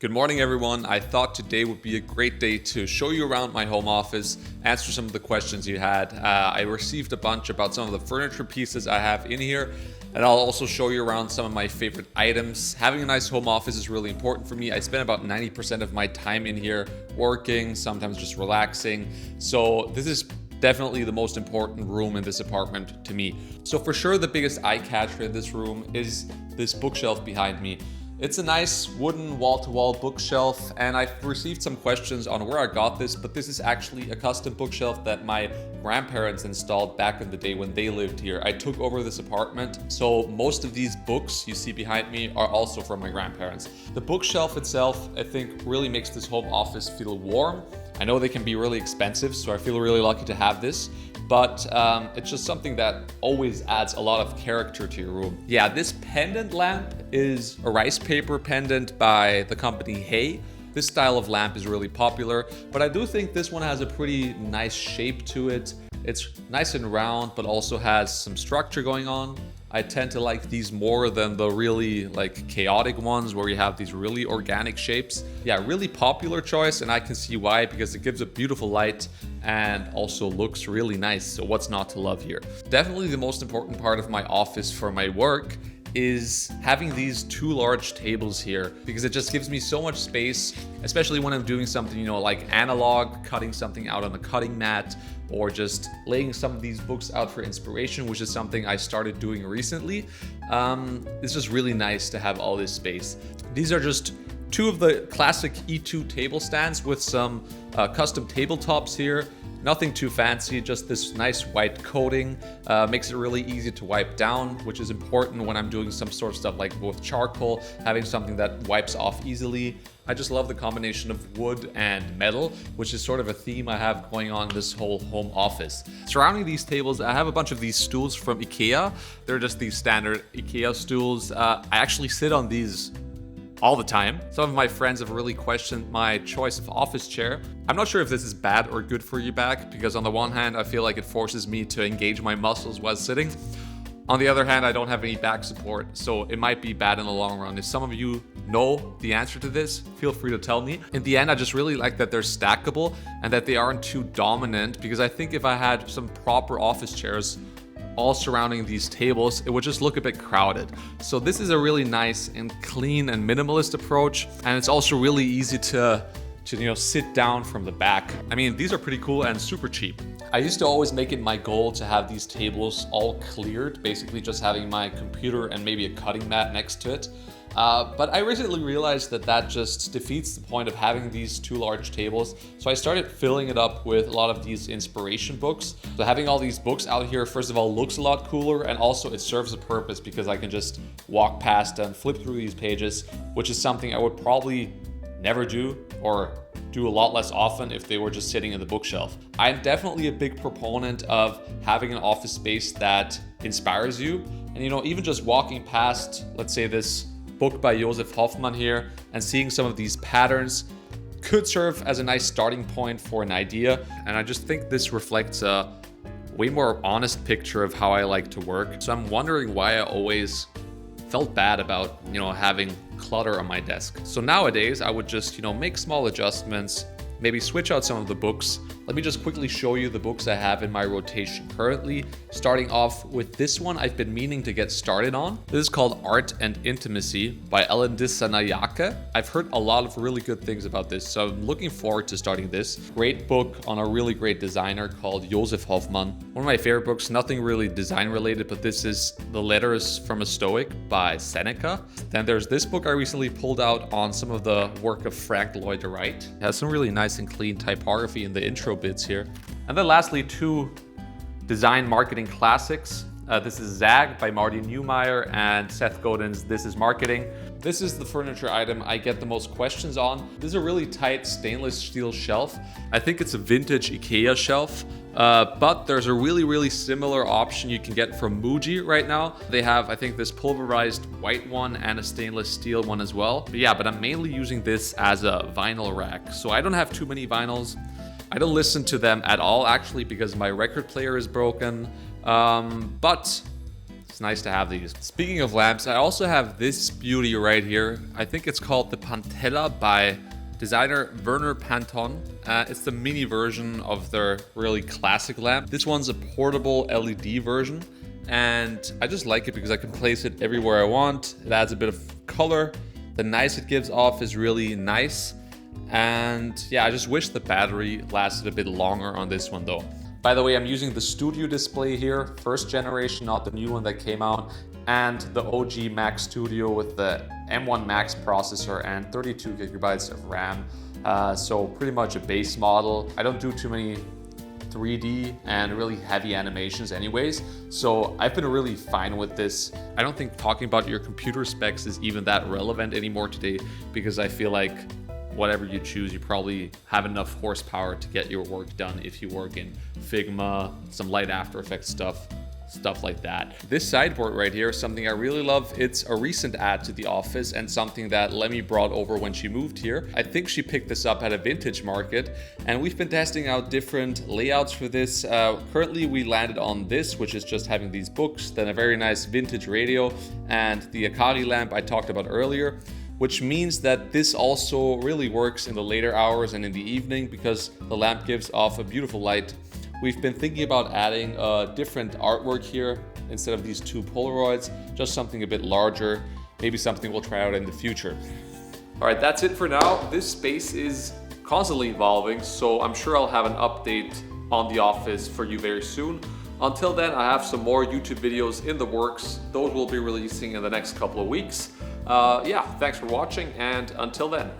Good morning, everyone. I thought today would be a great day to show you around my home office, answer some of the questions you had. I received a bunch about some of the furniture pieces I have in here, and I'll also show you around some of my favorite items. Having a nice home office is really important for me. I spend about 90% of my time in here working, sometimes just relaxing. So this is definitely the most important room in this apartment to me. So for sure, the biggest eye catcher in this room is this bookshelf behind me. It's a nice wooden wall-to-wall bookshelf, and I've received some questions on where I got this, but this is actually a custom bookshelf that my grandparents installed back in the day when they lived here. I took over this apartment, so most of these books you see behind me are also from my grandparents. The bookshelf itself, I think, really makes this home office feel warm. I know they can be really expensive, so I feel really lucky to have this. But it's just something that always adds a lot of character to your room. Yeah, this pendant lamp is a rice paper pendant by the company Hay. This style of lamp is really popular, but I do think this one has a pretty nice shape to it. It's nice and round, but also has some structure going on. I tend to like these more than the really chaotic ones where you have these really organic shapes. Yeah, really popular choice, and I can see why, because it gives a beautiful light and also looks really nice. So what's not to love here? Definitely the most important part of my office for my work is having these two large tables here, because it just gives me so much space, especially when I'm doing something, like analog, cutting something out on a cutting mat, or just laying some of these books out for inspiration, which is something I started doing recently. It's just really nice to have all this space. These are just two of the classic E2 table stands with some custom tabletops here. Nothing too fancy, just this nice white coating. Makes it really easy to wipe down, which is important when I'm doing some sort of stuff like with charcoal, having something that wipes off easily. I just love the combination of wood and metal, which is sort of a theme I have going on in this whole home office. Surrounding these tables, I have a bunch of these stools from IKEA. They're just these standard IKEA stools. I actually sit on these all the time. Some of my friends have really questioned my choice of office chair. I'm not sure if this is bad or good for your back, because on the one hand, I feel like it forces me to engage my muscles while sitting. On the other hand, I don't have any back support, so it might be bad in the long run. If some of you know the answer to this, feel free to tell me. In the end, I just really like that they're stackable and that they aren't too dominant, because I think if I had some proper office chairs all surrounding these tables, it would just look a bit crowded. So this is a really nice and clean and minimalist approach, and it's also really easy to sit down from the back. I mean, these are pretty cool and super cheap. I used to always make it my goal to have these tables all cleared, basically just having my computer and maybe a cutting mat next to it. But I recently realized that just defeats the point of having these two large tables. So I started filling it up with a lot of these inspiration books. So having all these books out here, first of all, looks a lot cooler, and also it serves a purpose because I can just walk past and flip through these pages, which is something I would probably never do, or do a lot less often if they were just sitting in the bookshelf. I'm definitely a big proponent of having an office space that inspires you. And even just walking past, let's say, this book by Josef Hoffmann here, and seeing some of these patterns could serve as a nice starting point for an idea. And I just think this reflects a way more honest picture of how I like to work. So I'm wondering why I always felt bad about, having clutter on my desk. So nowadays I would just, make small adjustments, maybe switch out some of the books. Let me just quickly show you the books I have in my rotation currently, starting off with this one I've been meaning to get started on. This is called Art and Intimacy by Ellen Dissanayake. I've heard a lot of really good things about this, so I'm looking forward to starting this. Great book on a really great designer called Josef Hoffmann. One of my favorite books, nothing really design related, but this is The Letters from a Stoic by Seneca. Then there's this book I recently pulled out on some of the work of Frank Lloyd Wright. It has some really nice and clean typography in the intro bits here. And then lastly, two design marketing classics. This is Zag by Marty Neumeier and Seth Godin's This is Marketing. This is the furniture item I get the most questions on. This is a really tight stainless steel shelf. I think it's a vintage IKEA shelf, but there's a really similar option you can get from Muji right now. They have, I think, this pulverized white one and a stainless steel one as well. But I'm mainly using this as a vinyl rack. So I don't have too many vinyls. I don't listen to them at all, actually, because my record player is broken. But It's nice to have these. Speaking of lamps, I also have this beauty right here. I think it's called the Pantella by designer Werner Panton. It's the mini version of their really classic lamp. This one's a portable LED version, and I just like it because I can place it everywhere I want. It adds a bit of color. The nice it gives off is really nice. And yeah, I just wish the battery lasted a bit longer on this one though. By the way, I'm using the studio display here, first generation, not the new one that came out, and the OG Mac Studio with the M1 Max processor and 32 gigabytes of RAM. So pretty much a base model. I don't do too many 3D and really heavy animations anyways, so I've been really fine with this. I don't think talking about your computer specs is even that relevant anymore today, because I feel like whatever you choose, you probably have enough horsepower to get your work done if you work in Figma, some light After Effects stuff like that. This sideboard right here is something I really love. It's a recent add to the office and something that Lemmy brought over when she moved here. I think she picked this up at a vintage market, and we've been testing out different layouts for this. Currently we landed on this, which is just having these books, then a very nice vintage radio, and the Akari lamp I talked about earlier, which means that this also really works in the later hours and in the evening because the lamp gives off a beautiful light. We've been thinking about adding different artwork here instead of these two Polaroids, just something a bit larger, maybe something we'll try out in the future. All right, that's it for now. This space is constantly evolving, so I'm sure I'll have an update on the office for you very soon. Until then, I have some more YouTube videos in the works. Those will be releasing in the next couple of weeks. Yeah, thanks for watching, and until then.